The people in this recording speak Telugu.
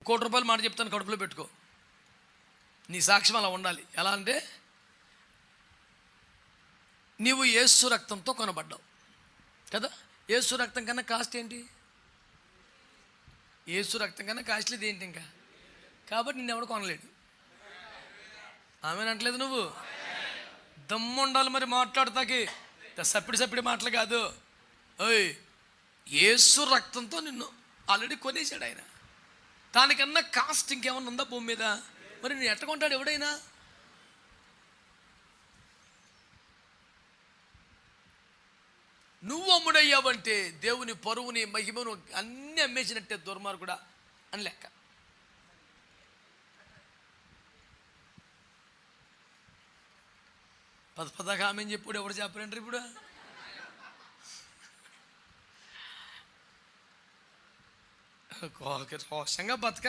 ₹1,00,00,000 మాట చెప్తాను, కడుపులో పెట్టుకో. నీ సాక్ష్యం అలా ఉండాలి. ఎలా అంటే, నీవు యేసు రక్తంతో కొనబడ్డావు కదా. యేసు రక్తం కన్నా కాస్ట్ ఏంటి? యేసు రక్తం కన్నా కాస్ట్లీది ఏంటి ఇంకా? కాబట్టి నిన్నెవడు కొనలేడు. ఆమెనంటలేదు నువ్వు. దమ్ము ఉండాలి మరి మాట్లాడతాకి. సప్పిడి మాటలు కాదు. ఓయ్, యేసు రక్తంతో నిన్ను ఆల్రెడీ కొనేసాడు ఆయన. దానికన్నా కాస్ట్ ఇంకేమన్నా ఉందా భూమి మీద? మరి నేను ఎట్ట కొంటాడు ఎవడైనా? నువ్వు అమ్ముడయ్యావంటే దేవుని పరువుని మహిమను అన్నీ అమ్మేసినట్టే దుర్మార్గుడా అని లెక్క. పదగా ఆమె చెప్పుడు ఎవడు చెప్పరంటారు ఇప్పుడు. రోషంగా బతక